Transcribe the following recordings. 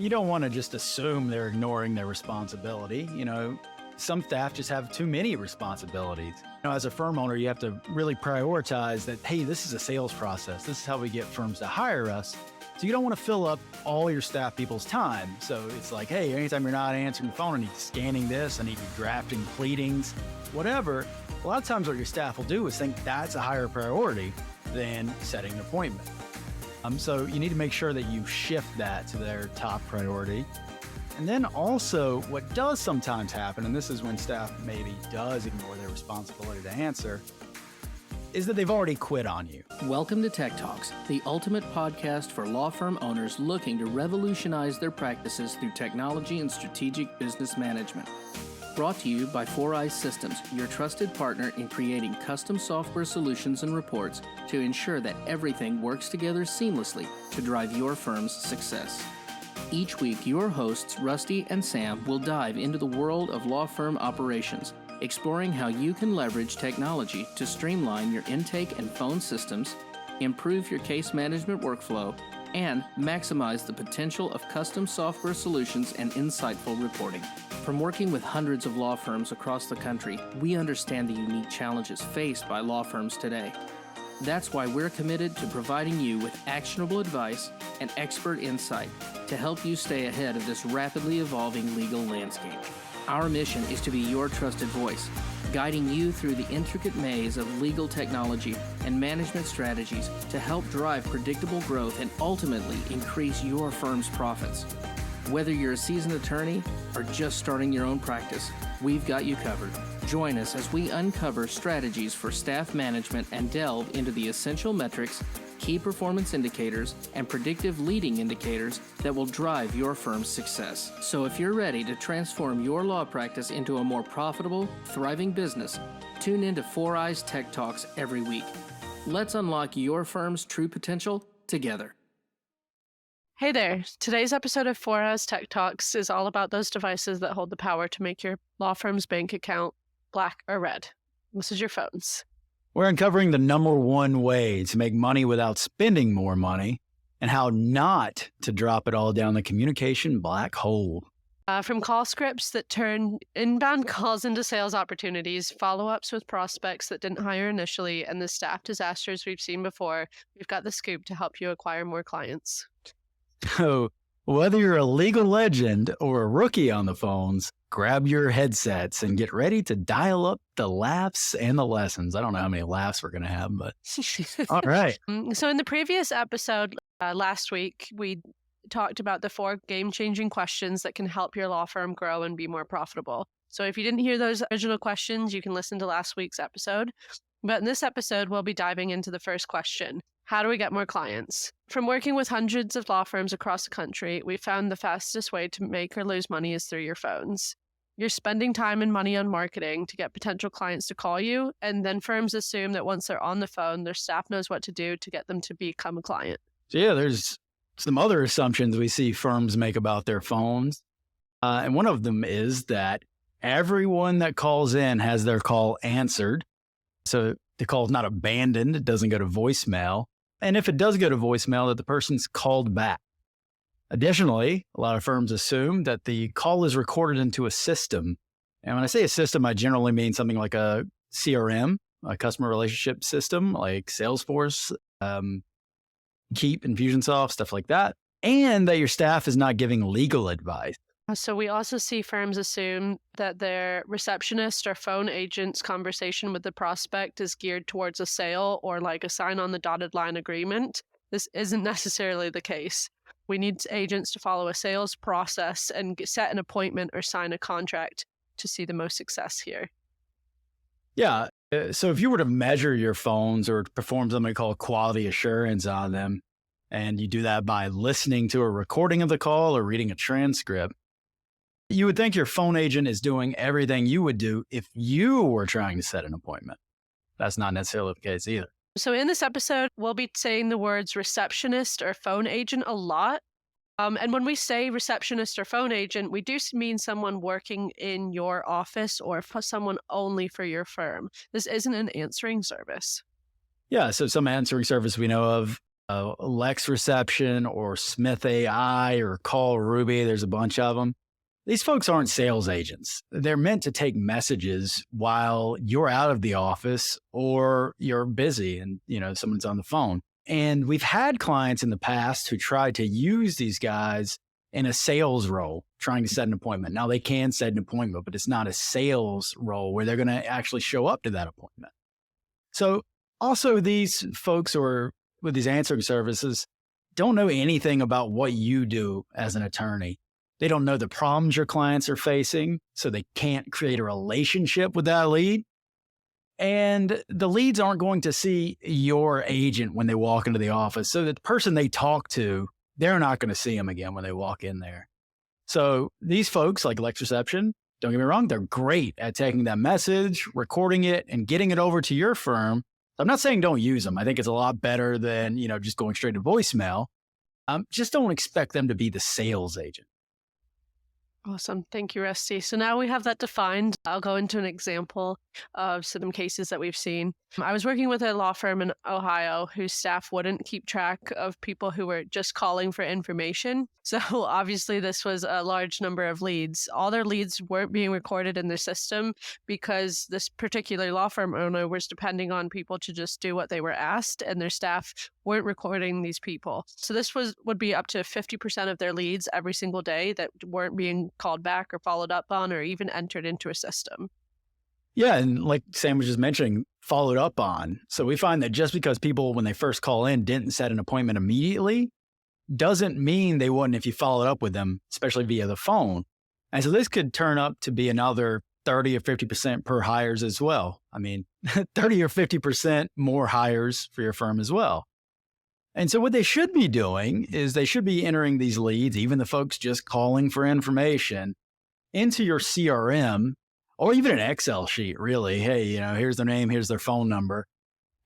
You don't want to just assume they're ignoring their responsibility. Some staff just have too many responsibilities. As a firm owner, you have to really prioritize that, hey, this is a sales process. This is how we get firms to hire us. So you don't want to fill up all your staff people's time. So it's like, hey, anytime you're not answering the phone, I need scanning this, I need you drafting pleadings, whatever. A lot of times what your staff will do is think that's a higher priority than setting an appointment. So you need to make sure that you shift that to their top priority. And then also what does sometimes happen, and this is when staff maybe does ignore their responsibility to answer, is that they've already quit on you. Welcome to Tech Talks, the ultimate podcast for law firm owners looking to revolutionize their practices through technology and strategic business management. Brought to you by 4Eyes Systems, your trusted partner in creating custom software solutions and reports to ensure that everything works together seamlessly to drive your firm's success. Each week, your hosts, Rusty and Sam, will dive into the world of law firm operations, exploring how you can leverage technology to streamline your intake and phone systems, improve your case management workflow, and maximize the potential of custom software solutions and insightful reporting. From working with hundreds of law firms across the country, we understand the unique challenges faced by law firms today. That's why we're committed to providing you with actionable advice and expert insight to help you stay ahead of this rapidly evolving legal landscape. Our mission is to be your trusted voice, guiding you through the intricate maze of legal technology and management strategies to help drive predictable growth and ultimately increase your firm's profits. Whether you're a seasoned attorney or just starting your own practice, we've got you covered. Join us as we uncover strategies for staff management and delve into the essential metrics, key performance indicators, and predictive leading indicators that will drive your firm's success. So if you're ready to transform your law practice into a more profitable, thriving business, tune into 4Eyes Tech Talks every week. Let's unlock your firm's true potential together. Hey there. Today's episode of 4Eyes Tech Talks is all about those devices that hold the power to make your law firm's bank account black or red. This is your phones. We're uncovering the number one way to make money without spending more money and how not to drop it all down the communication black hole. From call scripts that turn inbound calls into sales opportunities, follow-ups with prospects that didn't hire initially, and the staff disasters we've seen before, we've got the scoop to help you acquire more clients. So whether you're a legal legend or a rookie on the phones, grab your headsets and get ready to dial up the laughs and the lessons. I don't know how many laughs we're going to have, but all right. So in the previous episode last week, we talked about the 4 game-changing questions that can help your law firm grow and be more profitable. So if you didn't hear those original questions, you can listen to last week's episode. But in this episode, we'll be diving into the first question. How do we get more clients? From working with hundreds of law firms across the country, we found the fastest way to make or lose money is through your phones. You're spending time and money on marketing to get potential clients to call you, and then firms assume that once they're on the phone, their staff knows what to do to get them to become a client. So yeah, there's some other assumptions we see firms make about their phones. And one of them is that everyone that calls in has their call answered. So the call is not abandoned. It doesn't go to voicemail. And if it does go to voicemail, that the person's called back. Additionally, a lot of firms assume that the call is recorded into a system. And when I say a system, I generally mean something like a CRM, a customer relationship system like Salesforce, Keep, Infusionsoft, stuff like that. And that your staff is not giving legal advice. So we also see firms assume that their receptionist or phone agent's conversation with the prospect is geared towards a sale or like a sign on the dotted line agreement. This isn't necessarily the case. We need agents to follow a sales process and set an appointment or sign a contract to see the most success here. Yeah. So if you were to measure your phones or perform something called quality assurance on them, and you do that by listening to a recording of the call or reading a transcript, you would think your phone agent is doing everything you would do if you were trying to set an appointment. That's not necessarily the case either. So in this episode, we'll be saying the words receptionist or phone agent a lot. And when we say receptionist or phone agent, we do mean someone working in your office or someone only for your firm. This isn't an answering service. Yeah, so some answering service we know of Lex Reception or Smith AI or Call Ruby. There's a bunch of them. These folks aren't sales agents. They're meant to take messages while you're out of the office or you're busy and, someone's on the phone. And we've had clients in the past who tried to use these guys in a sales role, trying to set an appointment. Now, they can set an appointment, but it's not a sales role where they're going to actually show up to that appointment. So also, these folks or with these answering services don't know anything about what you do as an attorney. They don't know the problems your clients are facing, so they can't create a relationship with that lead. And the leads aren't going to see your agent when they walk into the office. So the person they talk to, they're not going to see them again when they walk in there. So these folks like Lex Reception, don't get me wrong, they're great at taking that message, recording it, and getting it over to your firm. I'm not saying don't use them. I think it's a lot better than, just going straight to voicemail. Just don't expect them to be the sales agent. Awesome. Thank you, Rusty. So now we have that defined. I'll go into an example of some cases that we've seen. I was working with a law firm in Ohio whose staff wouldn't keep track of people who were just calling for information. So obviously this was a large number of leads. All their leads weren't being recorded in their system because this particular law firm owner was depending on people to just do what they were asked, and their staff weren't recording these people. So this would be up to 50% of their leads every single day that weren't being called back or followed up on or even entered into a system. Yeah, and like Sam was just mentioning, followed up on. So we find that just because people, when they first call in, didn't set an appointment immediately, doesn't mean they wouldn't if you followed up with them, especially via the phone. And so this could turn up to be another 30 or 50% per hires as well. I mean, 30 or 50% more hires for your firm as well. And so what they should be doing is they should be entering these leads, even the folks just calling for information, into your CRM or even an Excel sheet, really. Hey, here's their name, here's their phone number,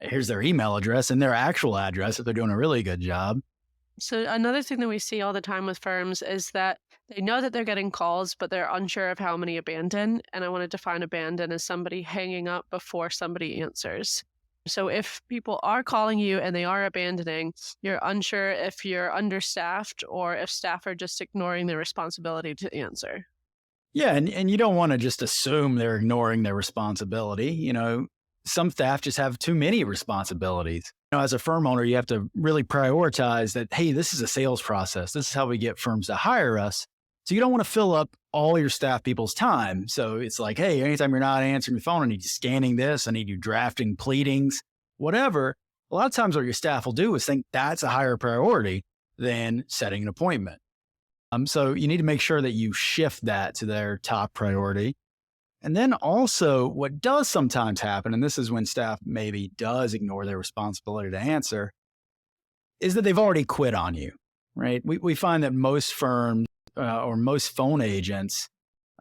here's their email address and their actual address if they're doing a really good job. So another thing that we see all the time with firms is that they know that they're getting calls, but they're unsure of how many abandon. And I want to define abandon as somebody hanging up before somebody answers. So if people are calling you and they are abandoning, you're unsure if you're understaffed or if staff are just ignoring their responsibility to answer. Yeah, and you don't want to just assume they're ignoring their responsibility. Some staff just have too many responsibilities. As a firm owner, you have to really prioritize that, hey, this is a sales process. This is how we get firms to hire us. So you don't want to fill up all your staff people's time. So it's like, hey, anytime you're not answering the phone, I need you scanning this, I need you drafting pleadings, whatever. A lot of times what your staff will do is think that's a higher priority than setting an appointment. So you need to make sure that you shift that to their top priority. And then also what does sometimes happen, and this is when staff maybe does ignore their responsibility to answer, is that they've already quit on you, right? We find that most firms or most phone agents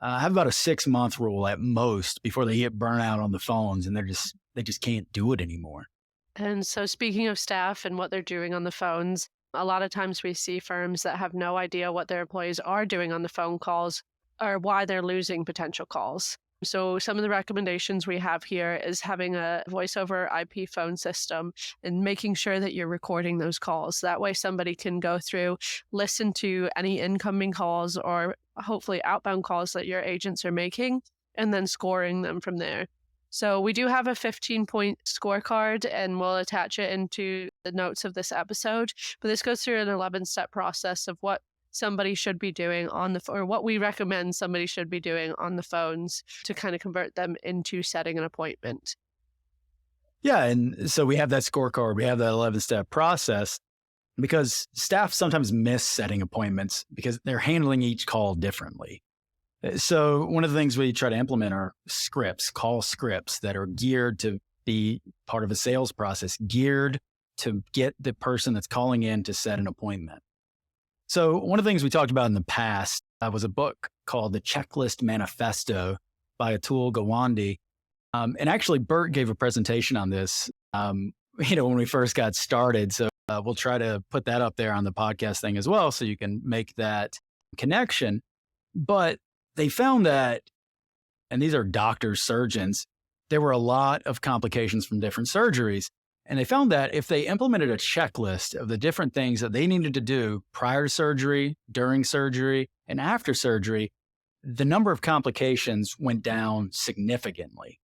have about a 6-month rule at most before they get burnout on the phones and they just can't do it anymore. And so speaking of staff and what they're doing on the phones, a lot of times we see firms that have no idea what their employees are doing on the phone calls or why they're losing potential calls. So some of the recommendations we have here is having a voice over IP phone system and making sure that you're recording those calls. That way somebody can go through, listen to any incoming calls or hopefully outbound calls that your agents are making and then scoring them from there. So we do have a 15-point scorecard and we'll attach it into the notes of this episode. But this goes through an 11-step process of what somebody should be doing or what we recommend somebody should be doing on the phones to kind of convert them into setting an appointment. Yeah. And so we have that scorecard, we have that 11-step process because staff sometimes miss setting appointments because they're handling each call differently. So one of the things we try to implement are scripts, call scripts that are geared to be part of a sales process, geared to get the person that's calling in to set an appointment. So one of the things we talked about in the past was a book called The Checklist Manifesto by Atul Gawande. And actually, Bert gave a presentation on this, when we first got started. So we'll try to put that up there on the podcast thing as well, so you can make that connection. But they found that, and these are doctors, surgeons, there were a lot of complications from different surgeries. And they found that if they implemented a checklist of the different things that they needed to do prior to surgery, during surgery, and after surgery, the number of complications went down significantly.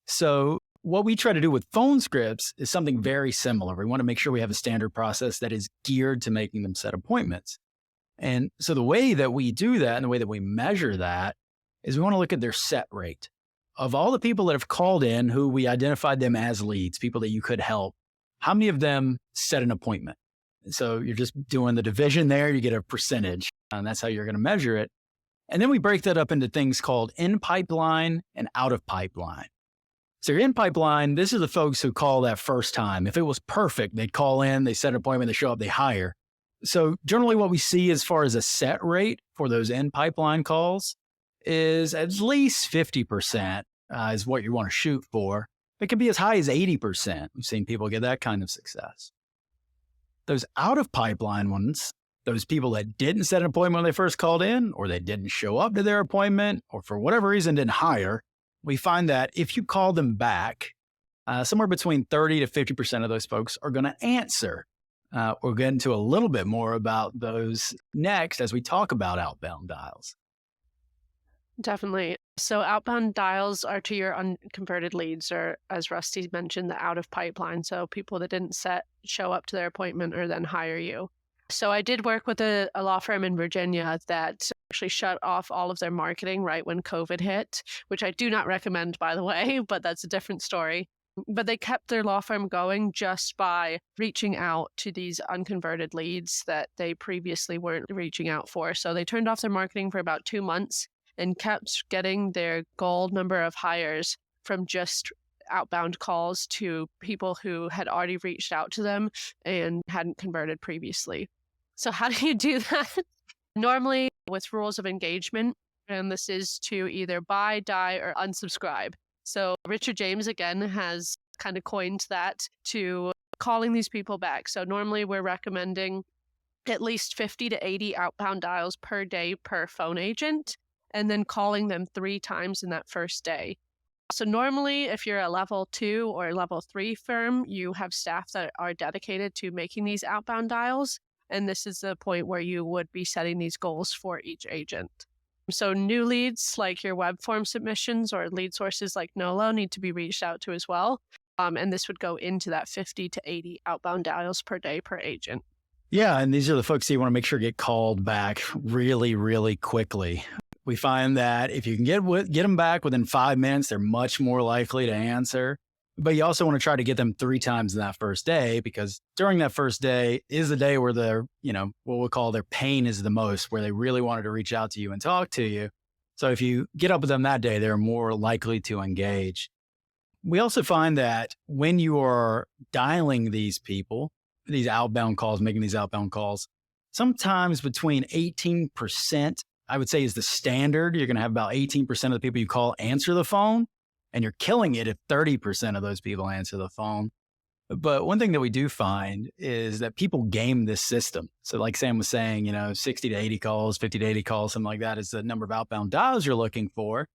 So what we try to do with phone scripts is something very similar. We want to make sure we have a standard process that is geared to making them set appointments. And so the way that we do that and the way that we measure that is we want to look at their set rate. Of all the people that have called in who we identified them as leads, people that you could help, how many of them set an appointment? And so you're just doing the division there, you get a percentage, and that's how you're going to measure it. And then we break that up into things called in pipeline and out of pipeline. So your in pipeline, this is the folks who call that first time. If it was perfect, they'd call in, they set an appointment, they show up, they hire. So generally what we see as far as a set rate for those in pipeline calls is at least 50% is what you want to shoot for. It can be as high as 80%. We've seen people get that kind of success. Those out of pipeline ones, those people that didn't set an appointment when they first called in, or they didn't show up to their appointment, or for whatever reason didn't hire, we find that if you call them back, somewhere between 30 to 50% of those folks are going to answer. We'll get into a little bit more about those next as we talk about outbound dials. Definitely. So outbound dials are to your unconverted leads, or as Rusty mentioned, the out of pipeline. So people that didn't show up to their appointment or then hire you. So I did work with a law firm in Virginia that actually shut off all of their marketing right when COVID hit, which I do not recommend, by the way, but that's a different story. But they kept their law firm going just by reaching out to these unconverted leads that they previously weren't reaching out for. So they turned off their marketing for about 2 months and kept getting their goal number of hires from just outbound calls to people who had already reached out to them and hadn't converted previously. So how do you do that? Normally with rules of engagement, and this is to either buy, die, or unsubscribe. So Richard James, again, has kind of coined that to calling these people back. So normally we're recommending at least 50 to 80 outbound dials per day per phone agent, and then calling them 3 times in that first day. So normally, if you're a level 2 or level 3 firm, you have staff that are dedicated to making these outbound dials. And this is the point where you would be setting these goals for each agent. So new leads like your web form submissions or lead sources like Nolo need to be reached out to as well. And this would go into that 50 to 80 outbound dials per day per agent. Yeah, and these are the folks that you want to make sure get called back really, really quickly. We find that if you can get them back within 5 minutes, they're much more likely to answer. But you also want to try to get them 3 times in that first day, because during that first day is the day where their, what we'll call their pain is the most, where they really wanted to reach out to you and talk to you. So if you get up with them that day, they're more likely to engage. We also find that when you are dialing these people, these outbound calls, making these outbound calls, sometimes between 18%, I would say, is the standard. You're going to have about 18% of the people you call answer the phone, and you're killing it if 30% of those people answer the phone. But one thing that we do find is that people game this system. So like Sam was saying, 60 to 80 calls, 50 to 80 calls, something like that is the number of outbound dials you're looking for.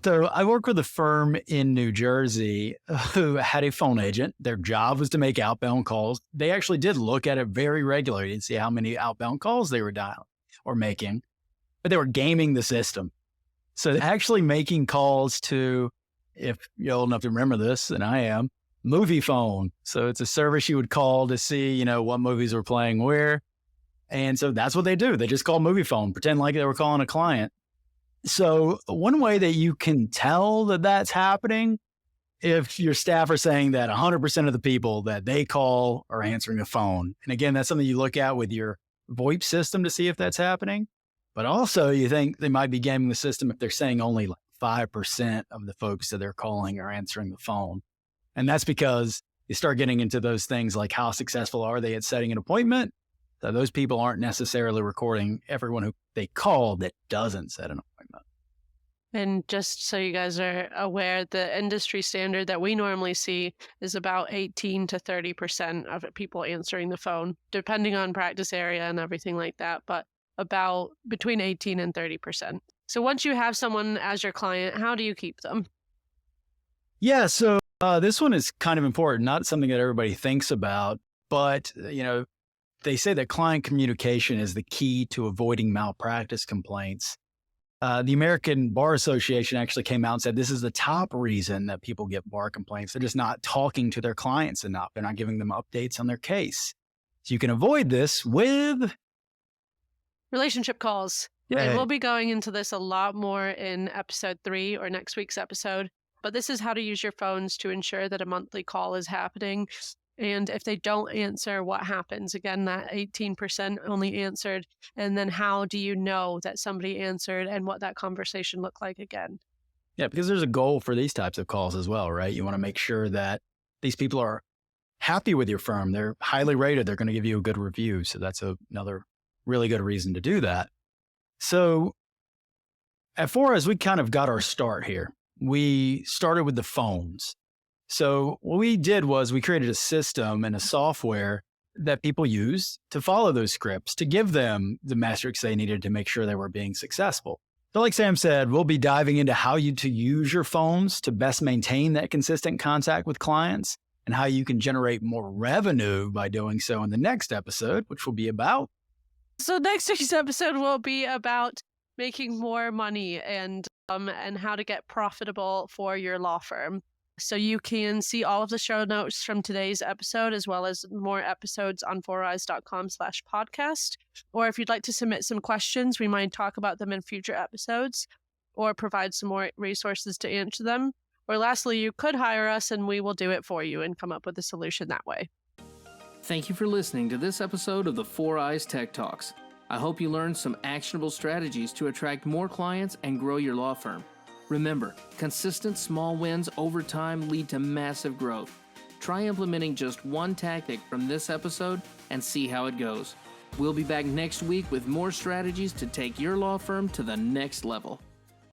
So I worked with a firm in New Jersey who had a phone agent. Their job was to make outbound calls. They actually did look at it very regularly and see how many outbound calls they were dialing or making, but they were gaming the system. So actually making calls to, if you're old enough to remember this, and I am, Movie Phone. So it's a service you would call to see, what movies were playing where. And so that's what they do. They just call Movie Phone, pretend like they were calling a client. So one way that you can tell that that's happening, if your staff are saying that 100% of the people that they call are answering the phone. And again, that's something you look at with your VoIP system to see if that's happening. But also you think they might be gaming the system if they're saying only like 5% of the folks that they're calling are answering the phone. And that's because you start getting into those things like how successful are they at setting an appointment? So those people aren't necessarily recording everyone who they call that doesn't set an appointment. And just so you guys are aware, the industry standard that we normally see is about 18 to 30% of people answering the phone, depending on practice area and everything like that, but about between 18 and 30%. So once you have someone as your client, how do you keep them? Yeah, so This one is kind of important, not something that everybody thinks about, but they say that client communication is the key to avoiding malpractice complaints. The American Bar Association actually came out and said this is the top reason that people get bar complaints. They're just not talking to their clients enough. They're not giving them updates on their case. So you can avoid this with relationship calls. Yeah. And we'll be going into this a lot more in episode 3 or next week's episode. But this is how to use your phones to ensure that a monthly call is happening. And if they don't answer, what happens? Again, that 18% only answered. And then how do you know that somebody answered and what that conversation looked like again? Yeah, because there's a goal for these types of calls as well, right? You want to make sure that these people are happy with your firm. They're highly rated. They're going to give you a good review. So that's another really good reason to do that. So at Fora, we kind of got our start here. We started with the phones. So what we did was we created a system and a software that people used to follow those scripts, to give them the metrics they needed to make sure they were being successful. So like Sam said, we'll be diving into how to use your phones to best maintain that consistent contact with clients and how you can generate more revenue by doing so in the next episode, which will be about. So next week's episode will be about making more money and how to get profitable for your law firm. So you can see all of the show notes from today's episode, as well as more episodes on foureyes.com/podcast. Or if you'd like to submit some questions, we might talk about them in future episodes or provide some more resources to answer them. Or lastly, you could hire us and we will do it for you and come up with a solution that way. Thank you for listening to this episode of the 4 Eyes Tech Talks. I hope you learned some actionable strategies to attract more clients and grow your law firm. Remember, consistent small wins over time lead to massive growth. Try implementing just one tactic from this episode and see how it goes. We'll be back next week with more strategies to take your law firm to the next level.